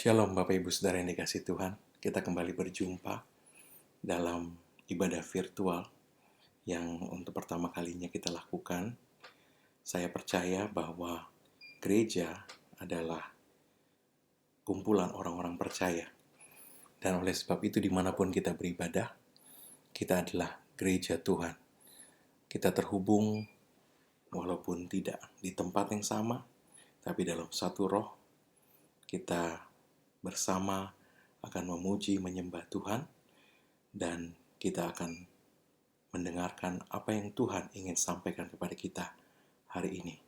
Shalom Bapak Ibu Saudara yang dikasihi Tuhan. Kita kembali berjumpa dalam ibadah virtual yang untuk pertama kalinya kita lakukan. Saya percaya bahwa gereja adalah kumpulan orang-orang percaya. Dan oleh sebab itu dimanapun kita beribadah, kita adalah gereja Tuhan. Kita terhubung walaupun tidak di tempat yang sama, tapi dalam satu roh, kita bersama akan memuji, menyembah Tuhan, dan kita akan mendengarkan apa yang Tuhan ingin sampaikan kepada kita hari ini.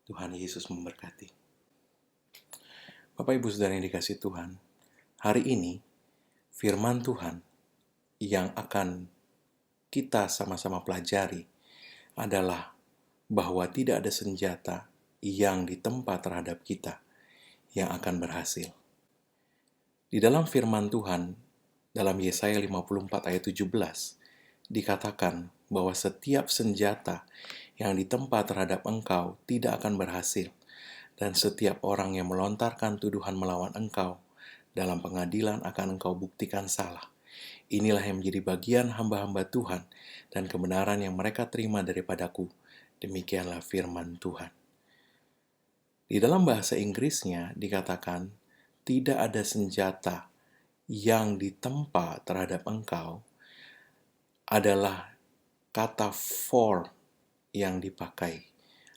Tuhan Yesus memberkati. Bapak Ibu Saudara yang dikasihi Tuhan, hari ini firman Tuhan yang akan kita sama-sama pelajari adalah bahwa tidak ada senjata yang ditempa terhadap kita yang akan berhasil. Di dalam firman Tuhan, dalam Yesaya 54 ayat 17, dikatakan bahwa setiap senjata yang ditempa terhadap engkau tidak akan berhasil, dan setiap orang yang melontarkan tuduhan melawan engkau dalam pengadilan akan engkau buktikan salah. Inilah yang menjadi bagian hamba-hamba Tuhan dan kebenaran yang mereka terima daripadaku. Demikianlah firman Tuhan. Di dalam bahasa Inggrisnya dikatakan, tidak ada senjata yang ditempa terhadap engkau adalah kata for yang dipakai.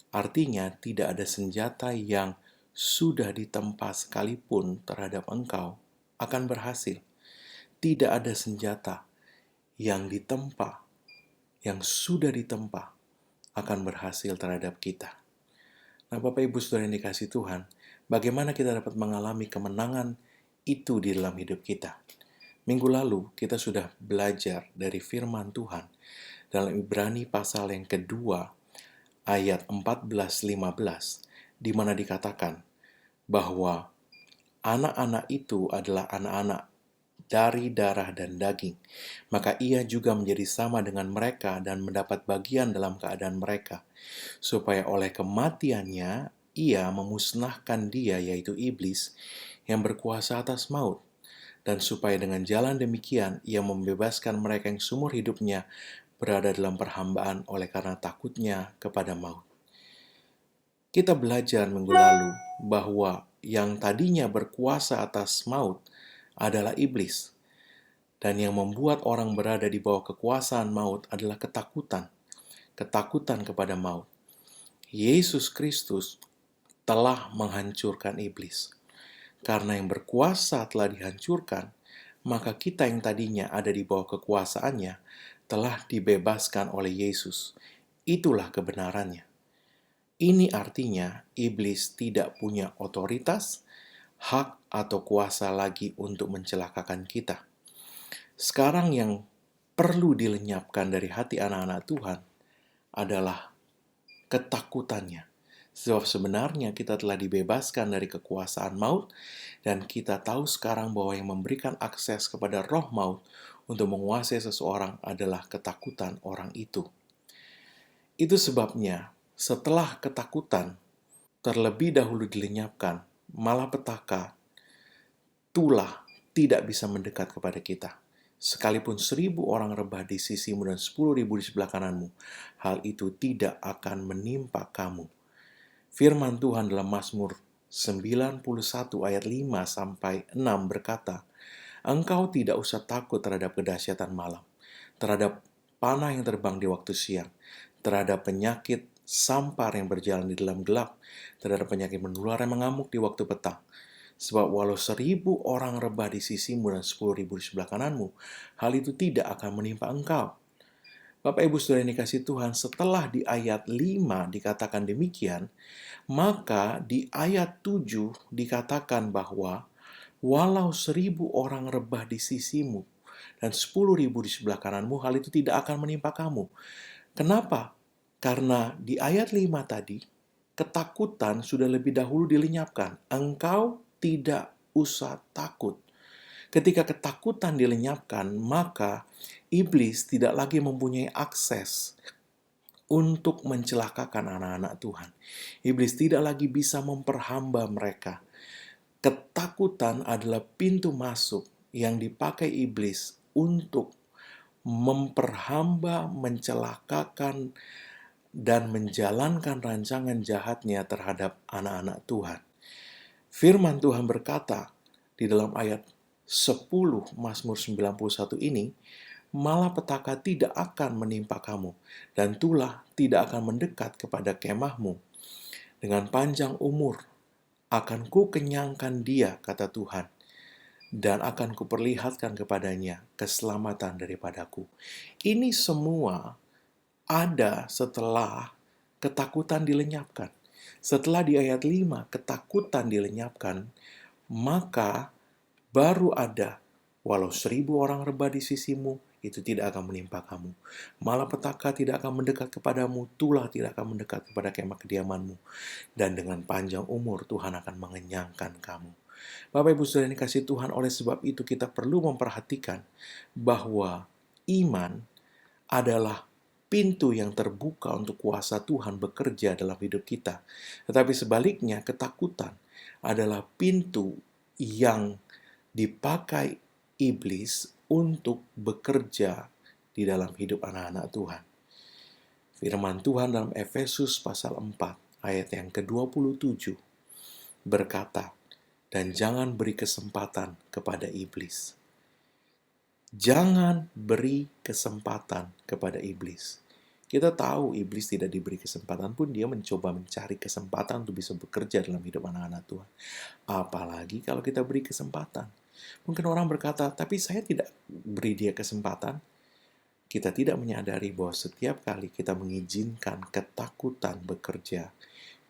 Artinya tidak ada senjata yang sudah ditempa sekalipun terhadap engkau akan berhasil. Tidak ada senjata yang ditempa, yang sudah ditempa akan berhasil terhadap kita. Nah, Bapak Ibu Saudara yang dikasihi Tuhan, bagaimana kita dapat mengalami kemenangan itu di dalam hidup kita? Minggu lalu kita sudah belajar dari firman Tuhan dalam Ibrani pasal yang kedua ayat 14-15, di mana dikatakan bahwa anak-anak itu adalah anak-anak dari darah dan daging, maka ia juga menjadi sama dengan mereka dan mendapat bagian dalam keadaan mereka, supaya oleh kematiannya ia memusnahkan dia, yaitu iblis, yang berkuasa atas maut, dan supaya dengan jalan demikian ia membebaskan mereka yang seumur hidupnya berada dalam perhambaan oleh karena takutnya kepada maut. Kita belajar minggu lalu bahwa yang tadinya berkuasa atas maut adalah iblis. Dan yang membuat orang berada di bawah kekuasaan maut adalah ketakutan. Ketakutan kepada maut. Yesus Kristus telah menghancurkan iblis. Karena yang berkuasa telah dihancurkan, maka kita yang tadinya ada di bawah kekuasaannya telah dibebaskan oleh Yesus. Itulah kebenarannya. Ini artinya iblis tidak punya otoritas, hak atau kuasa lagi untuk mencelakakan kita. Sekarang yang perlu dilenyapkan dari hati anak-anak Tuhan adalah ketakutannya. Sebab sebenarnya kita telah dibebaskan dari kekuasaan maut, dan kita tahu sekarang bahwa yang memberikan akses kepada roh maut untuk menguasai seseorang adalah ketakutan orang itu. Itu sebabnya setelah ketakutan terlebih dahulu dilenyapkan, malapetaka, tulah tidak bisa mendekat kepada kita. Sekalipun 1.000 orang rebah di sisimu dan 10.000 di sebelah kananmu, hal itu tidak akan menimpa kamu. Firman Tuhan dalam Mazmur 91 ayat 5-6 berkata, engkau tidak usah takut terhadap kedahsyatan malam, terhadap panah yang terbang di waktu siang, terhadap penyakit sampar yang berjalan di dalam gelap, terhadap penyakit menular yang mengamuk di waktu petang. Sebab walau 1.000 orang rebah di sisimu dan 10.000 di sebelah kananmu, hal itu tidak akan menimpa engkau. Bapak Ibu Saudara yang dikasihi Tuhan, setelah di ayat 5 dikatakan demikian, maka di ayat 7 dikatakan bahwa walau 1.000 orang rebah di sisimu dan 10.000 di sebelah kananmu, hal itu tidak akan menimpa kamu. Kenapa? Karena di ayat 5 tadi, ketakutan sudah lebih dahulu dilenyapkan. Engkau tidak usah takut. Ketika ketakutan dilenyapkan, maka iblis tidak lagi mempunyai akses untuk mencelakakan anak-anak Tuhan. Iblis tidak lagi bisa memperhamba mereka. ketakutan adalah pintu masuk yang dipakai iblis untuk memperhamba, mencelakakan, dan menjalankan rancangan jahatnya terhadap anak-anak Tuhan. Firman Tuhan berkata di dalam ayat 10 Mazmur 91 ini, malapetaka tidak akan menimpa kamu, dan tulah tidak akan mendekat kepada kemahmu. Dengan panjang umur akan kukenyangkan dia, kata Tuhan, dan akan kuperlihatkan kepadanya keselamatan daripadaku. Ini semua ada setelah ketakutan dilenyapkan. Setelah di ayat 5 ketakutan dilenyapkan, maka baru ada, walau 1.000 orang rebah di sisimu, itu tidak akan menimpa kamu. Malapetaka tidak akan mendekat kepadamu, tulah tidak akan mendekat kepada kemah kediamanmu. Dan dengan panjang umur Tuhan akan mengenyangkan kamu. Bapak Ibu Saudara yang dikasihi Tuhan, oleh sebab itu kita perlu memperhatikan bahwa iman adalah pintu yang terbuka untuk kuasa Tuhan bekerja dalam hidup kita. Tetapi sebaliknya, ketakutan adalah pintu yang dipakai iblis untuk bekerja di dalam hidup anak-anak Tuhan. Firman Tuhan dalam Efesus pasal 4 ayat yang ke-27 berkata, dan jangan beri kesempatan kepada iblis. Jangan beri kesempatan kepada iblis. Kita tahu iblis tidak diberi kesempatan pun dia mencoba mencari kesempatan untuk bisa bekerja dalam hidup anak-anak Tuhan. Apalagi kalau kita beri kesempatan. Mungkin orang berkata, tapi saya tidak beri dia kesempatan. Kita tidak menyadari bahwa setiap kali kita mengizinkan ketakutan bekerja,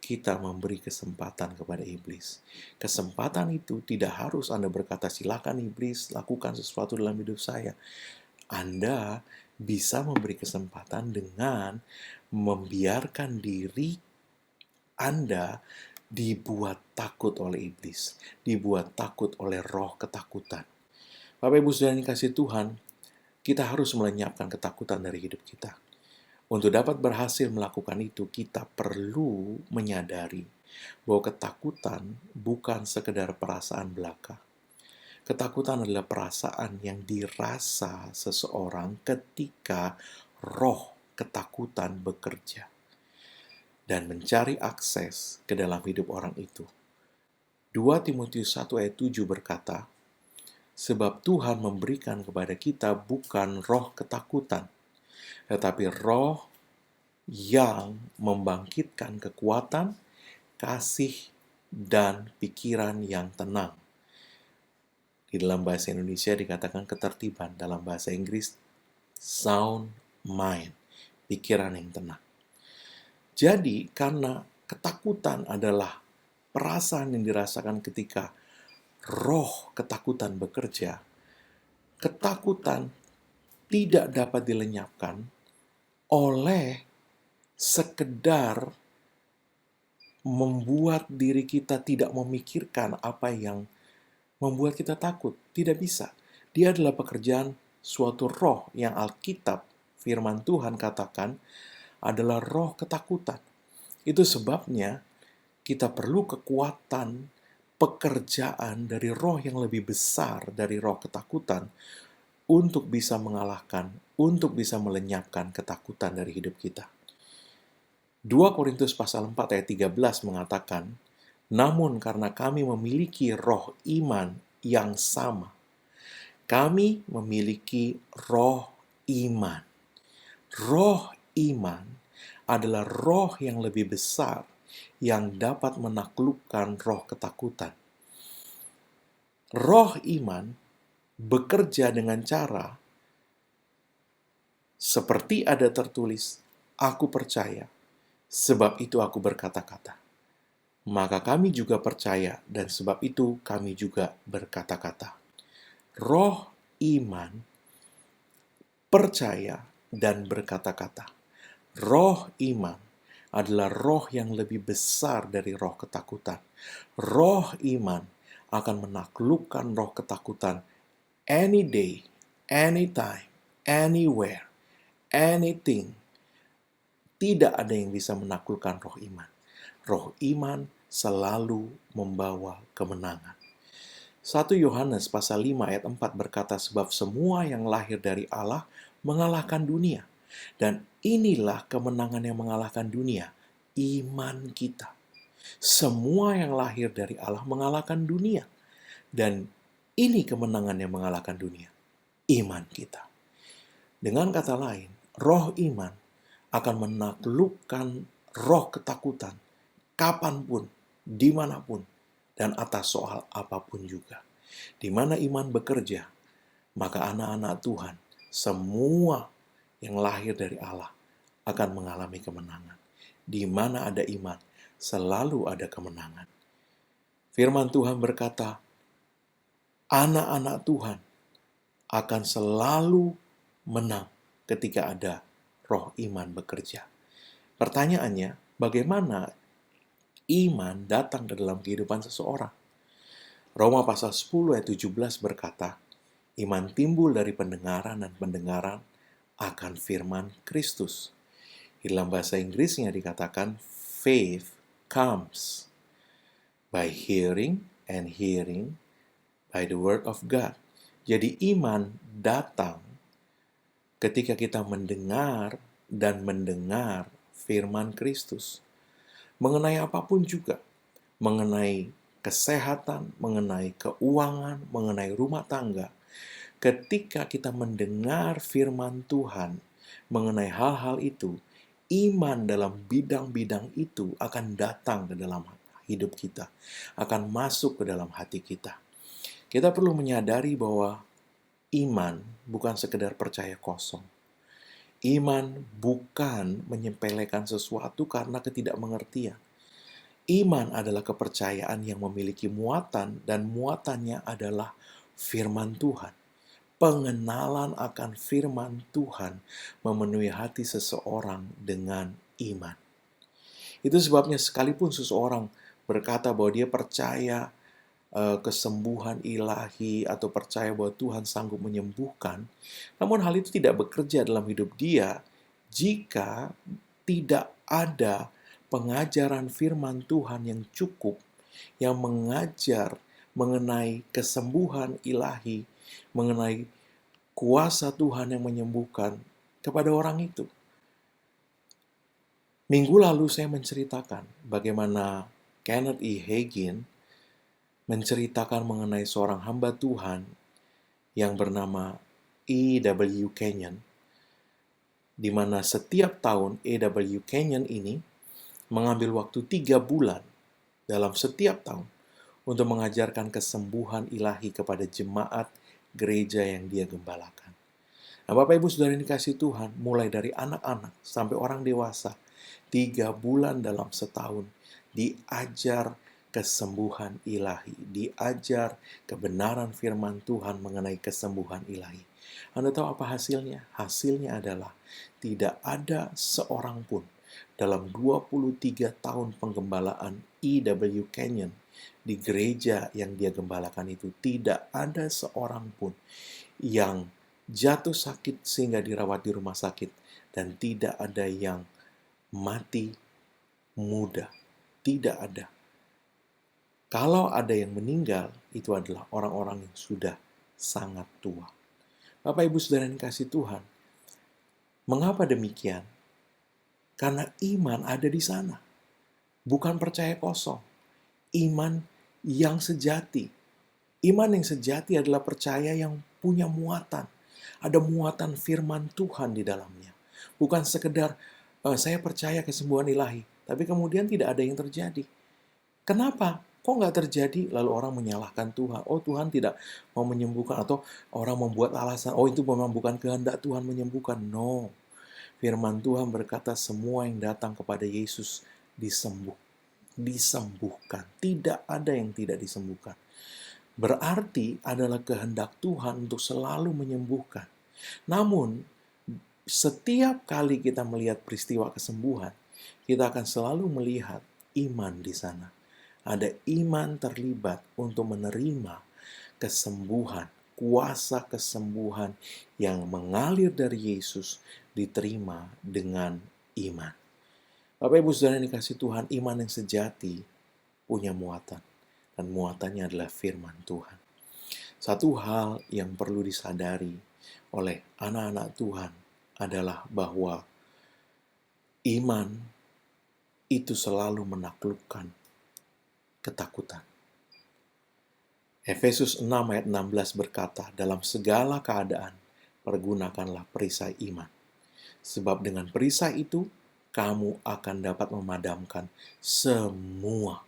kita memberi kesempatan kepada iblis. Kesempatan itu tidak harus Anda berkata, silakan iblis, lakukan sesuatu dalam hidup saya. Anda bisa memberi kesempatan dengan membiarkan diri Anda dibuat takut oleh iblis, dibuat takut oleh roh ketakutan. Bapak Ibu Saudara yang dikasihi Tuhan, kita harus melenyapkan ketakutan dari hidup kita. Untuk dapat berhasil melakukan itu, kita perlu menyadari bahwa ketakutan bukan sekedar perasaan belaka. Ketakutan adalah perasaan yang dirasa seseorang ketika roh ketakutan bekerja dan mencari akses ke dalam hidup orang itu. 2 Timotius 1 ayat 7 berkata, sebab Tuhan memberikan kepada kita bukan roh ketakutan, tetapi roh yang membangkitkan kekuatan, kasih, dan pikiran yang tenang. Di dalam bahasa Indonesia dikatakan ketertiban, dalam bahasa Inggris sound mind, pikiran yang tenang. Jadi karena ketakutan adalah perasaan yang dirasakan ketika roh ketakutan bekerja, ketakutan tidak dapat dilenyapkan oleh sekedar membuat diri kita tidak memikirkan apa yang membuat kita takut. Tidak bisa. Dia adalah pekerjaan suatu roh yang Alkitab, firman Tuhan katakan, adalah roh ketakutan. Itu sebabnya kita perlu kekuatan pekerjaan dari roh yang lebih besar dari roh ketakutan untuk bisa mengalahkan, untuk bisa melenyapkan ketakutan dari hidup kita. 2 Korintus pasal 4 ayat 13 mengatakan, namun karena kami memiliki roh iman yang sama, kami memiliki roh iman. Roh iman adalah roh yang lebih besar yang dapat menaklukkan roh ketakutan. Roh iman bekerja dengan cara seperti ada tertulis, aku percaya, sebab itu aku berkata-kata. Maka kami juga percaya, dan sebab itu kami juga berkata-kata. Roh iman percaya dan berkata-kata. Roh iman adalah roh yang lebih besar dari roh ketakutan. Roh iman akan menaklukkan roh ketakutan any day, anytime, anywhere, anything. Tidak ada yang bisa menaklukkan roh iman. Roh iman selalu membawa kemenangan. 1 Yohanes pasal 5 ayat 4 berkata, sebab semua yang lahir dari Allah mengalahkan dunia. Dan inilah kemenangan yang mengalahkan dunia, iman kita. Semua yang lahir dari Allah mengalahkan dunia. Dan ini kemenangan yang mengalahkan dunia, iman kita. Dengan kata lain, roh iman akan menaklukkan roh ketakutan kapanpun, dimanapun, dan atas soal apapun juga. Di mana iman bekerja, maka anak-anak Tuhan, semua yang lahir dari Allah akan mengalami kemenangan. Di mana ada iman, selalu ada kemenangan. Firman Tuhan berkata, anak-anak Tuhan akan selalu menang ketika ada roh iman bekerja. Pertanyaannya, bagaimana iman datang ke dalam kehidupan seseorang? Roma pasal 10 ayat 17 berkata, iman timbul dari pendengaran dan pendengaran akan firman Kristus. Di dalam bahasa Inggrisnya dikatakan, faith comes by hearing and hearing by the word of God. Jadi iman datang ketika kita mendengar dan mendengar firman Kristus. Mengenai apapun juga. Mengenai kesehatan, mengenai keuangan, mengenai rumah tangga. Ketika kita mendengar firman Tuhan mengenai hal-hal itu, iman dalam bidang-bidang itu akan datang ke dalam hidup kita, akan masuk ke dalam hati kita. Kita perlu menyadari bahwa iman bukan sekedar percaya kosong. Iman bukan menyepelekan sesuatu karena ketidakmengertian. Iman adalah kepercayaan yang memiliki muatan, dan muatannya adalah firman Tuhan. Pengenalan akan firman Tuhan memenuhi hati seseorang dengan iman. Itu sebabnya sekalipun seseorang berkata bahwa dia percaya kesembuhan ilahi atau percaya bahwa Tuhan sanggup menyembuhkan, namun hal itu tidak bekerja dalam hidup dia jika tidak ada pengajaran firman Tuhan yang cukup, yang mengajar mengenai kesembuhan ilahi, mengenai kuasa Tuhan yang menyembuhkan kepada orang itu. Minggu lalu saya menceritakan bagaimana Kenneth E. Hagin menceritakan mengenai seorang hamba Tuhan yang bernama E.W. Kenyon, di mana setiap tahun E.W. Kenyon ini mengambil waktu 3 bulan dalam setiap tahun untuk mengajarkan kesembuhan ilahi kepada jemaat gereja yang dia gembalakan. Nah, Bapak Ibu Saudara yang dikasihi Tuhan, mulai dari anak-anak sampai orang dewasa, 3 bulan dalam setahun diajar kesembuhan ilahi, diajar kebenaran firman Tuhan mengenai kesembuhan ilahi. Anda tahu apa hasilnya? Hasilnya adalah tidak ada seorang pun dalam 23 tahun penggembalaan E.W. Kenyon di gereja yang dia gembalakan itu, tidak ada seorang pun yang jatuh sakit sehingga dirawat di rumah sakit, dan tidak ada yang mati muda. Tidak ada. Kalau ada yang meninggal, itu adalah orang-orang yang sudah sangat tua. Bapak Ibu Saudara yang kasih Tuhan, mengapa demikian? Karena iman ada di sana. Bukan percaya kosong. Iman yang sejati. Iman yang sejati adalah percaya yang punya muatan. Ada muatan firman Tuhan di dalamnya. Bukan sekedar saya percaya kesembuhan ilahi, tapi kemudian tidak ada yang terjadi. Kenapa? Kok nggak terjadi? Lalu orang menyalahkan Tuhan. Oh, Tuhan tidak mau menyembuhkan. Atau orang membuat alasan, oh itu memang bukan kehendak Tuhan menyembuhkan. No. Firman Tuhan berkata semua yang datang kepada Yesus disembuhkan. Tidak ada yang tidak disembuhkan. Berarti adalah kehendak Tuhan untuk selalu menyembuhkan. Namun, setiap kali kita melihat peristiwa kesembuhan, kita akan selalu melihat iman di sana. Ada iman terlibat untuk menerima kesembuhan, kuasa kesembuhan yang mengalir dari Yesus diterima dengan iman. Bapak Ibu Saudara yang dikasihi Tuhan, iman yang sejati punya muatan. Dan muatannya adalah firman Tuhan. Satu hal yang perlu disadari oleh anak-anak Tuhan adalah bahwa iman itu selalu menaklukkan ketakutan. Efesus 6 ayat 16 berkata, dalam segala keadaan pergunakanlah perisai iman. Sebab dengan perisai itu, kamu akan dapat memadamkan semua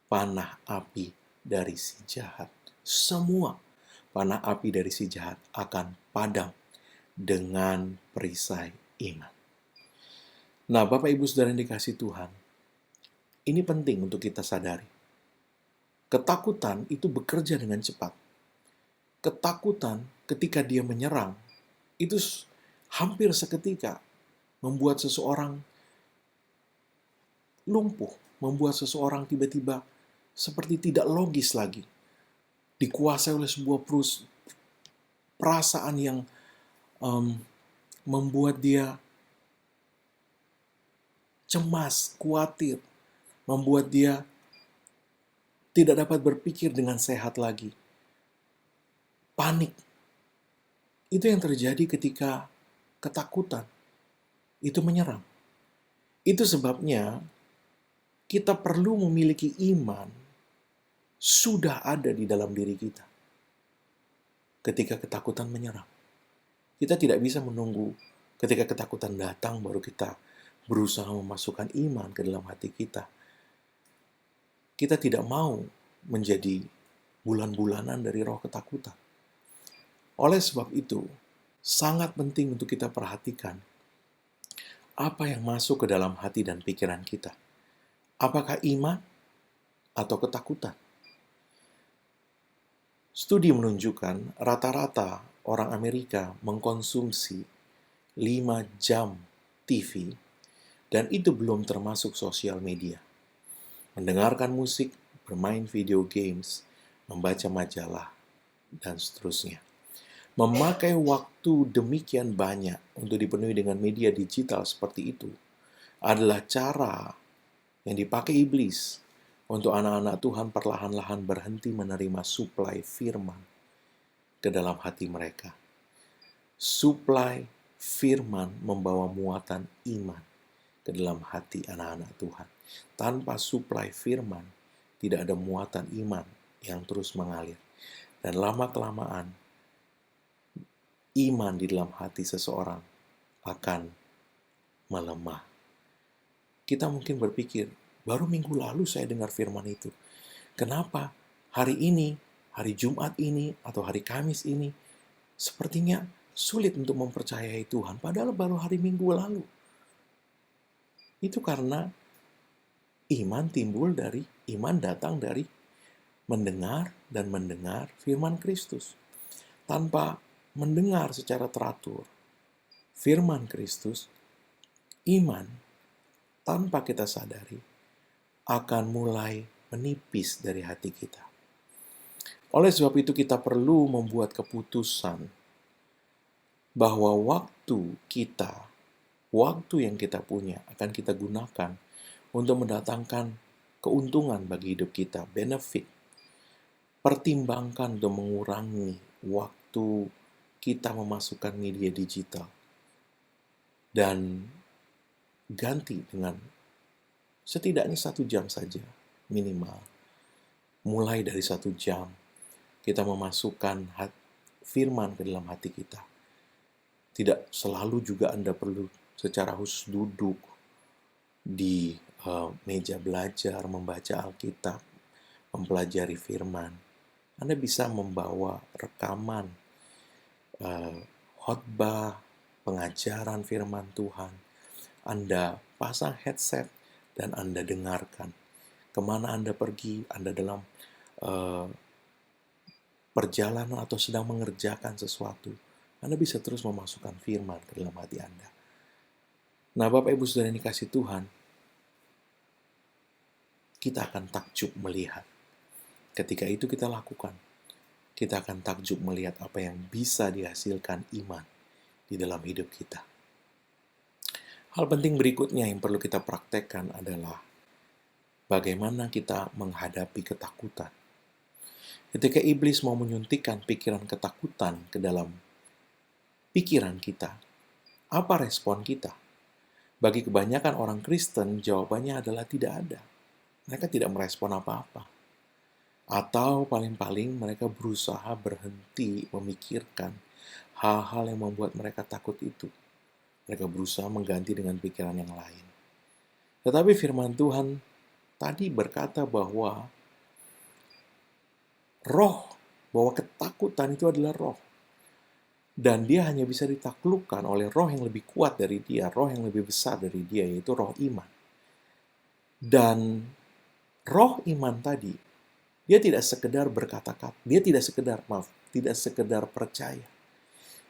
panah api dari si jahat. Semua panah api dari si jahat akan padam dengan perisai iman. Nah, Bapak Ibu Saudara yang dikasihi Tuhan, ini penting untuk kita sadari. Ketakutan itu bekerja dengan cepat. Ketakutan ketika dia menyerang, itu hampir seketika membuat seseorang lumpuh, membuat seseorang tiba-tiba seperti tidak logis lagi, dikuasai oleh sebuah perasaan yang membuat dia cemas, khawatir, membuat dia tidak dapat berpikir dengan sehat lagi. Panik. Itu yang terjadi ketika ketakutan itu menyerang. Itu sebabnya kita perlu memiliki iman sudah ada di dalam diri kita. Ketika ketakutan menyerang, kita tidak bisa menunggu ketika ketakutan datang baru kita berusaha memasukkan iman ke dalam hati kita. Kita tidak mau menjadi bulan-bulanan dari roh ketakutan. Oleh sebab itu, sangat penting untuk kita perhatikan apa yang masuk ke dalam hati dan pikiran kita. Apakah iman atau ketakutan? Studi menunjukkan rata-rata orang Amerika mengkonsumsi 5 jam TV dan itu belum termasuk sosial media. Mendengarkan musik, bermain video games, membaca majalah, dan seterusnya. Memakai waktu demikian banyak untuk dipenuhi dengan media digital seperti itu adalah cara yang dipakai iblis untuk anak-anak Tuhan perlahan-lahan berhenti menerima suplai firman ke dalam hati mereka. Suplai firman membawa muatan iman ke dalam hati anak-anak Tuhan. Tanpa suplai firman, tidak ada muatan iman yang terus mengalir. Dan lama-kelamaan, iman di dalam hati seseorang akan melemah. Kita mungkin berpikir, baru minggu lalu saya dengar firman itu. Kenapa hari ini, hari Jumat ini, atau hari Kamis ini, sepertinya sulit untuk mempercayai Tuhan, padahal baru hari Minggu lalu. Itu karena iman datang dari mendengar dan mendengar firman Kristus. Tanpa mendengar secara teratur firman Kristus, iman tanpa kita sadari akan mulai menipis dari hati kita. Oleh sebab itu kita perlu membuat keputusan bahwa waktu yang kita punya akan kita gunakan untuk mendatangkan keuntungan bagi hidup kita, benefit. Pertimbangkan untuk mengurangi waktu kita memasukkan media digital. Dan ganti dengan setidaknya 1 jam saja, minimal. Mulai dari 1 jam, kita memasukkan firman ke dalam hati kita. Tidak selalu juga Anda perlu secara khusus duduk di meja belajar, membaca Alkitab, mempelajari firman. Anda bisa membawa rekaman khotbah, pengajaran firman Tuhan. Anda pasang headset dan Anda dengarkan. Kemana Anda pergi, Anda dalam perjalanan atau sedang mengerjakan sesuatu, Anda bisa terus memasukkan firman ke dalam hati Anda. Nah, Bapak Ibu Saudara yang dikasihi Tuhan, kita akan takjub melihat. Ketika itu kita lakukan, kita akan takjub melihat apa yang bisa dihasilkan iman di dalam hidup kita. Hal penting berikutnya yang perlu kita praktekkan adalah bagaimana kita menghadapi ketakutan. Ketika iblis mau menyuntikkan pikiran ketakutan ke dalam pikiran kita, apa respon kita? Bagi kebanyakan orang Kristen, jawabannya adalah tidak ada. Mereka tidak merespon apa-apa. Atau paling-paling mereka berusaha berhenti memikirkan hal-hal yang membuat mereka takut itu. Mereka berusaha mengganti dengan pikiran yang lain. Tetapi firman Tuhan tadi berkata bahwa bahwa ketakutan itu adalah roh. Dan dia hanya bisa ditaklukkan oleh roh yang lebih kuat dari dia, roh yang lebih besar dari dia, yaitu roh iman. Dan roh iman tadi, dia tidak sekedar berkata-kata, tidak sekedar percaya.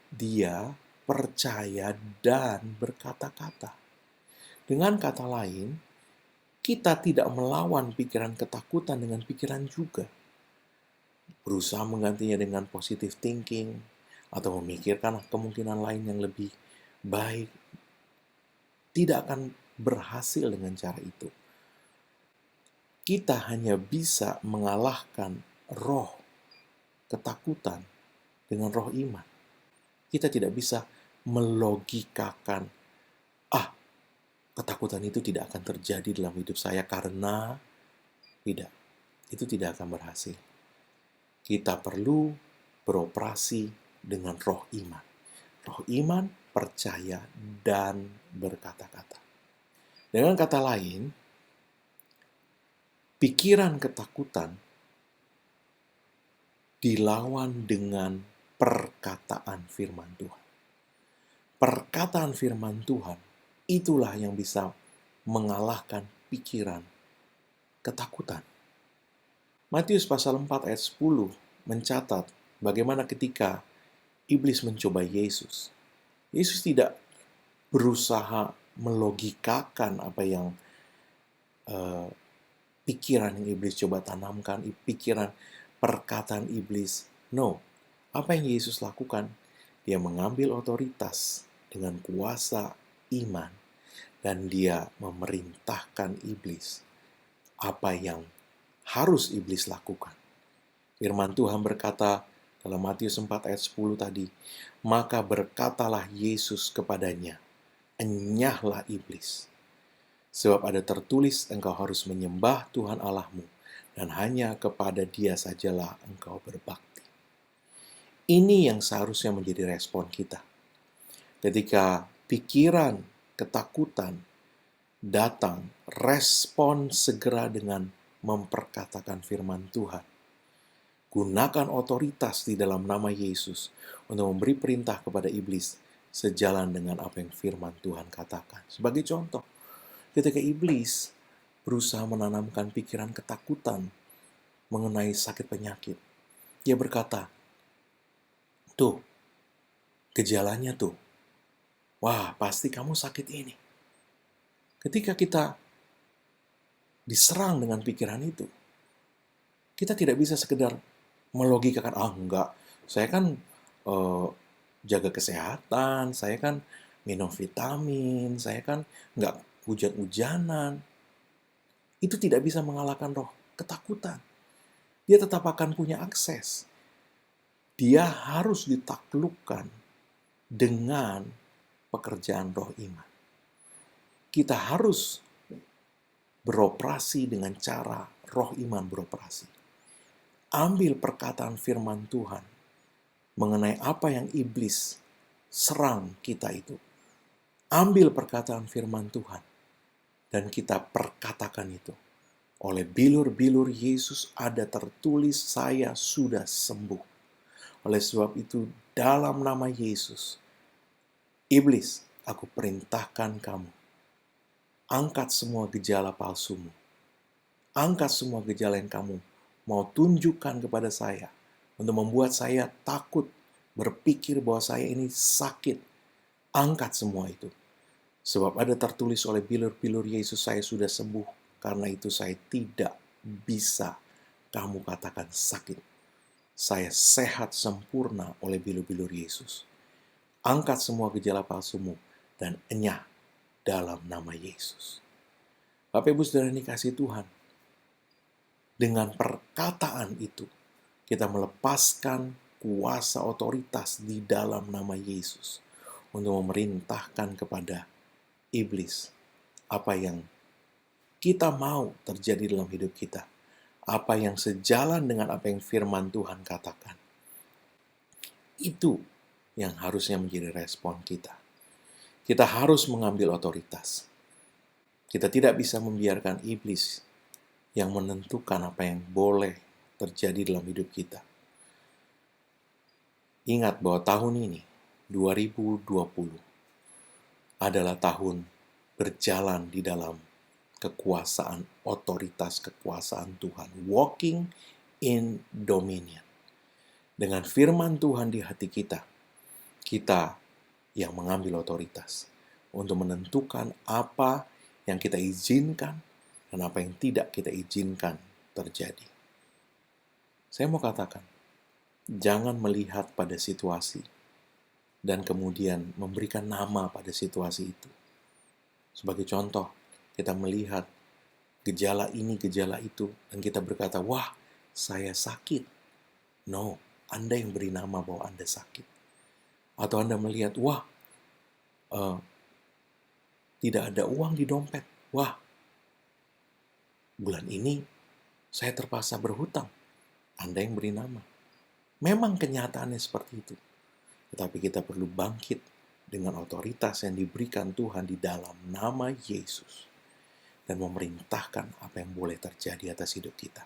Dia percaya dan berkata-kata. Dengan kata lain, kita tidak melawan pikiran ketakutan dengan pikiran juga. Berusaha menggantinya dengan positive thinking, atau memikirkan kemungkinan lain yang lebih baik. Tidak akan berhasil dengan cara itu. Kita hanya bisa mengalahkan roh ketakutan dengan roh iman. Kita tidak bisa melogikakan, ketakutan itu tidak akan terjadi dalam hidup saya karena itu tidak akan berhasil. Kita perlu beroperasi dengan roh iman. Roh iman, percaya, dan berkata-kata. Dengan kata lain, pikiran ketakutan dilawan dengan perkataan firman Tuhan. Perkataan firman Tuhan itulah yang bisa mengalahkan pikiran ketakutan. Matius pasal 4 ayat 10 mencatat bagaimana ketika iblis mencoba Yesus. Yesus tidak berusaha melogikakan apa yang pikiran yang iblis coba tanamkan, pikiran perkataan iblis. No, apa yang Yesus lakukan? Dia mengambil otoritas dengan kuasa iman dan dia memerintahkan iblis apa yang harus iblis lakukan. Firman Tuhan berkata dalam Matius 4 ayat 10 tadi, maka berkatalah Yesus kepadanya, enyahlah iblis. Sebab ada tertulis engkau harus menyembah Tuhan Allahmu dan hanya kepada Dia sajalah engkau berbakti. Ini yang seharusnya menjadi respon kita. Ketika pikiran, ketakutan datang, respon segera dengan memperkatakan firman Tuhan. Gunakan otoritas di dalam nama Yesus untuk memberi perintah kepada iblis sejalan dengan apa yang firman Tuhan katakan. Sebagai contoh, ketika iblis berusaha menanamkan pikiran ketakutan mengenai sakit penyakit, dia berkata, tuh, gejalanya tuh, wah pasti kamu sakit ini. Ketika kita diserang dengan pikiran itu, kita tidak bisa sekedar melogikakan, enggak, saya kan jaga kesehatan, saya kan minum vitamin, saya kan enggak hujan-hujanan. Itu tidak bisa mengalahkan roh ketakutan. Dia tetap akan punya akses. Dia harus ditaklukkan dengan pekerjaan roh iman. Kita harus beroperasi dengan cara roh iman beroperasi. Ambil perkataan firman Tuhan mengenai apa yang iblis serang kita itu. Ambil perkataan firman Tuhan dan kita perkatakan itu. Oleh bilur-bilur Yesus ada tertulis saya sudah sembuh. Oleh sebab itu dalam nama Yesus, iblis, aku perintahkan kamu. Angkat semua gejala palsumu. Angkat semua gejala yang kamu mau tunjukkan kepada saya untuk membuat saya takut berpikir bahwa saya ini sakit. Angkat semua itu. Sebab ada tertulis oleh bilur-bilur Yesus saya sudah sembuh. Karena itu saya tidak bisa kamu katakan sakit. Saya sehat sempurna oleh bilur-bilur Yesus. Angkat semua gejala palsumu dan enyah dalam nama Yesus. Bapak Ibu Saudara yang dikasihi Tuhan, dengan perkataan itu, Kita melepaskan kuasa otoritas di dalam nama Yesus untuk memerintahkan kepada iblis apa yang kita mau terjadi dalam hidup kita. Apa yang sejalan dengan apa yang firman Tuhan katakan. Itu yang harusnya menjadi respon kita. Kita harus mengambil otoritas. Kita tidak bisa membiarkan iblis yang menentukan apa yang boleh terjadi dalam hidup kita. Ingat bahwa tahun ini, 2020, adalah tahun berjalan di dalam kekuasaan, otoritas kekuasaan Tuhan. Walking in dominion. Dengan firman Tuhan di hati kita, kita yang mengambil otoritas untuk menentukan apa yang kita izinkan dan apa yang tidak kita izinkan terjadi. Saya mau katakan, jangan melihat pada situasi dan kemudian memberikan nama pada situasi itu. Sebagai contoh, kita melihat gejala ini, gejala itu, dan kita berkata, wah, saya sakit. No, Anda yang beri nama bahwa Anda sakit. Atau Anda melihat, wah, tidak ada uang di dompet. Wah, bulan ini saya terpaksa berhutang. Anda yang beri nama. Memang kenyataannya seperti itu. Tetapi kita perlu bangkit dengan otoritas yang diberikan Tuhan di dalam nama Yesus. Dan memerintahkan apa yang boleh terjadi atas hidup kita.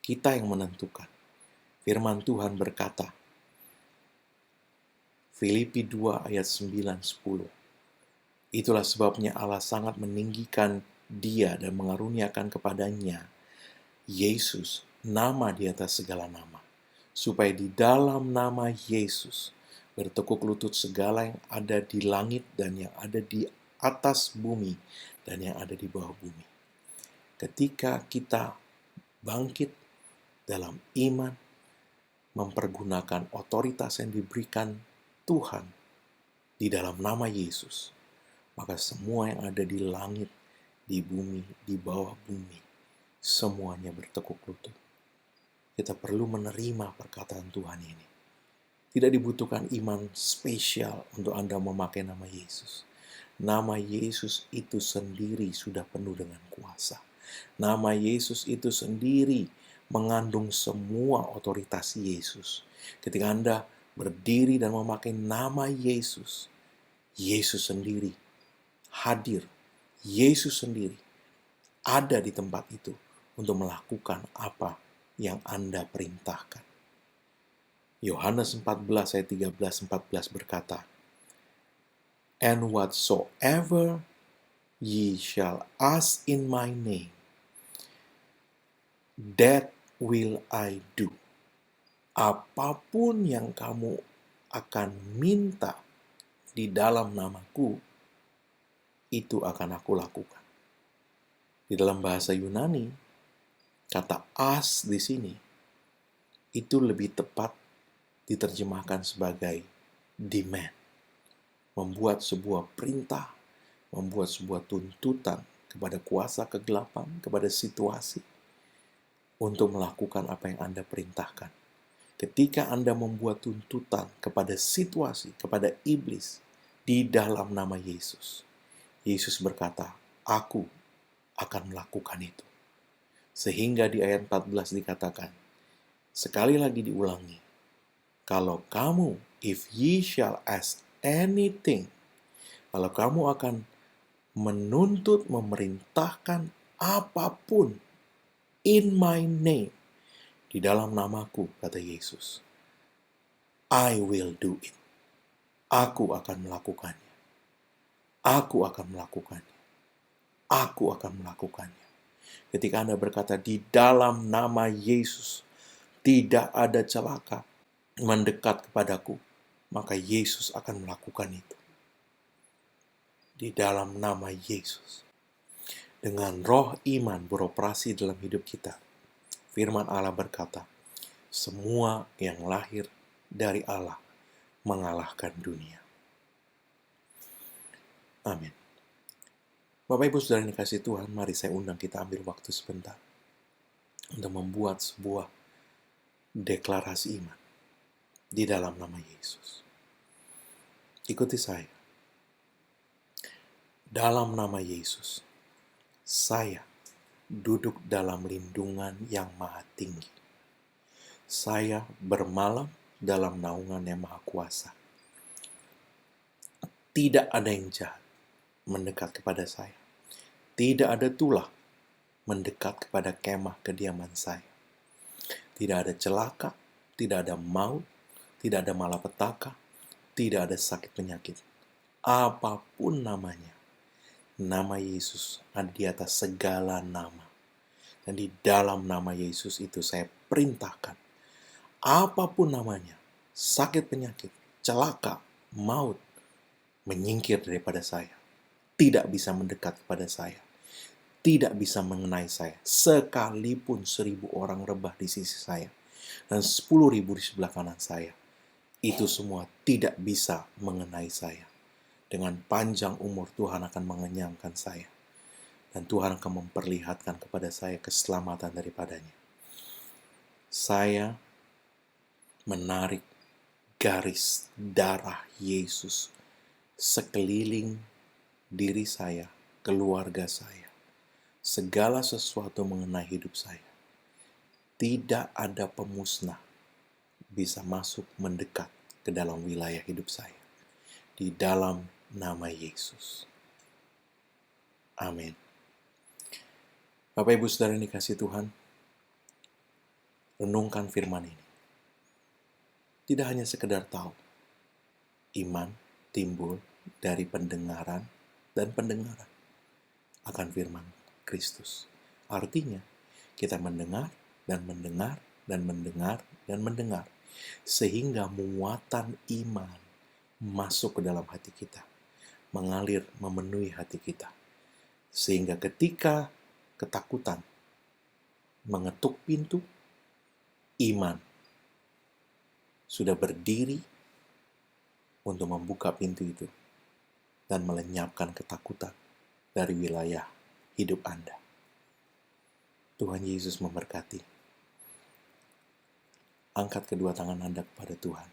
Kita yang menentukan. Firman Tuhan berkata, Filipi 2 ayat 9-10. Itulah sebabnya Allah sangat meninggikan dia dan mengaruniakan kepadanya Yesus, nama di atas segala nama. Supaya di dalam nama Yesus bertekuk lutut segala yang ada di langit dan yang ada di atas bumi dan yang ada di bawah bumi. Ketika kita bangkit dalam iman, mempergunakan otoritas yang diberikan Tuhan di dalam nama Yesus, maka semua yang ada di langit, di bumi, di bawah bumi, semuanya bertekuk lutut. Kita perlu menerima perkataan Tuhan ini. Tidak dibutuhkan iman spesial untuk Anda memakai nama Yesus. Nama Yesus itu sendiri sudah penuh dengan kuasa. Nama Yesus itu sendiri mengandung semua otoritas Yesus. Ketika Anda berdiri dan memakai nama Yesus, Yesus sendiri hadir. Yesus sendiri ada di tempat itu untuk melakukan apa yang Anda perintahkan. Yohanes 14 ayat 13-14 berkata, And whatsoever ye shall ask in my name, that will I do. Apapun yang kamu akan minta di dalam namaku, itu akan aku lakukan. Di dalam bahasa Yunani, kata ask di sini, itu lebih tepat diterjemahkan sebagai demand. Membuat sebuah perintah, membuat sebuah tuntutan kepada kuasa kegelapan, kepada situasi, untuk melakukan apa yang Anda perintahkan. Ketika Anda membuat tuntutan kepada situasi, kepada iblis, di dalam nama Yesus, Yesus berkata, aku akan melakukan itu. Sehingga di ayat 14 dikatakan, sekali lagi diulangi, kalau kamu, if ye shall ask anything, kalau kamu akan menuntut, memerintahkan apapun in my name, di dalam namaku, kata Yesus, I will do it. Aku akan melakukannya. Aku akan melakukannya. Aku akan melakukannya. Ketika Anda berkata, di dalam nama Yesus, tidak ada celaka mendekat kepadaku, maka Yesus akan melakukan itu. Di dalam nama Yesus. Dengan roh iman beroperasi dalam hidup kita, firman Allah berkata, semua yang lahir dari Allah mengalahkan dunia. Amin. Bapak Ibu Saudara yang dikasihi Tuhan, mari saya undang kita ambil waktu sebentar untuk membuat sebuah deklarasi iman di dalam nama Yesus. Ikuti saya. Dalam nama Yesus, saya duduk dalam lindungan yang maha tinggi. Saya bermalam dalam naungan yang maha kuasa. Tidak ada yang jahat mendekat kepada saya. Tidak ada tulah mendekat kepada kemah kediaman saya. Tidak ada celaka, tidak ada maut, tidak ada malapetaka, tidak ada sakit penyakit. Apapun namanya, nama Yesus ada di atas segala nama. Dan di dalam nama Yesus itu saya perintahkan, apapun namanya, sakit penyakit, celaka, maut, menyingkir daripada saya. Tidak bisa mendekat kepada saya. Tidak bisa mengenai saya. Sekalipun 1.000 orang rebah di sisi saya. Dan 10.000 di sebelah kanan saya. Itu semua tidak bisa mengenai saya. Dengan panjang umur Tuhan akan mengenyangkan saya. Dan Tuhan akan memperlihatkan kepada saya keselamatan daripadanya. Saya menarik garis darah Yesus sekeliling diri saya, keluarga saya. Segala sesuatu mengenai hidup saya. Tidak ada pemusnah bisa masuk mendekat ke dalam wilayah hidup saya. Di dalam nama Yesus. Amin. Bapak Ibu Saudara yang dikasihi Tuhan, renungkan firman ini. Tidak hanya sekedar tahu, iman timbul dari pendengaran dan pendengaran akan firman Kristus. Artinya, kita mendengar dan mendengar dan mendengar dan mendengar, sehingga muatan iman masuk ke dalam hati kita, mengalir memenuhi hati kita. Sehingga ketika ketakutan mengetuk pintu, iman sudah berdiri untuk membuka pintu itu dan melenyapkan ketakutan dari wilayah hidup Anda. Tuhan Yesus memberkati. Angkat kedua tangan Anda kepada Tuhan.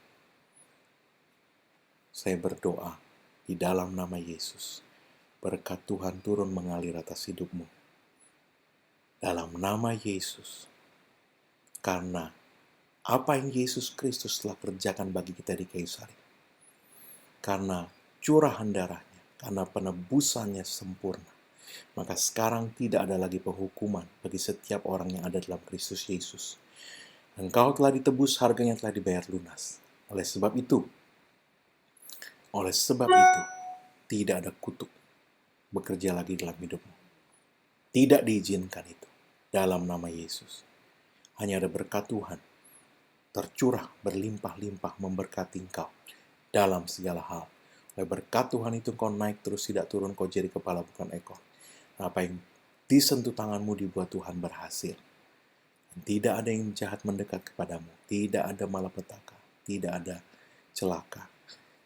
Saya berdoa di dalam nama Yesus. Berkat Tuhan turun mengalir atas hidupmu. Dalam nama Yesus. Karena apa yang Yesus Kristus telah kerjakan bagi kita di kayu salib. Karena curahan darahnya, karena penebusannya sempurna. Maka sekarang tidak ada lagi penghukuman bagi setiap orang yang ada dalam Kristus Yesus. Engkau telah ditebus, harganya telah dibayar lunas. Oleh sebab itu, tidak ada kutuk bekerja lagi dalam hidupmu. Tidak diizinkan itu dalam nama Yesus. Hanya ada berkat Tuhan tercurah berlimpah-limpah memberkati engkau dalam segala hal. Oleh berkat Tuhan itu kau naik terus, tidak turun, kau jadi kepala bukan ekor. Apa yang disentuh tanganmu dibuat Tuhan berhasil. Tidak ada yang jahat mendekat kepadamu. Tidak ada malapetaka. Tidak ada celaka.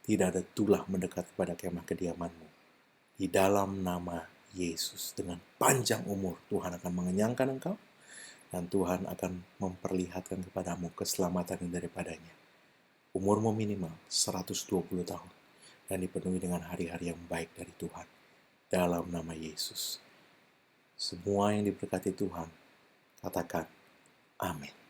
Tidak ada tulah mendekat kepada kemah kediamanmu. Di dalam nama Yesus, dengan panjang umur, Tuhan akan mengenyangkan engkau. Dan Tuhan akan memperlihatkan kepadamu keselamatan yang daripadanya. Umurmu minimal 120 tahun. Dan dipenuhi dengan hari-hari yang baik dari Tuhan. Dalam nama Yesus. Semua yang diberkati Tuhan, katakan amin.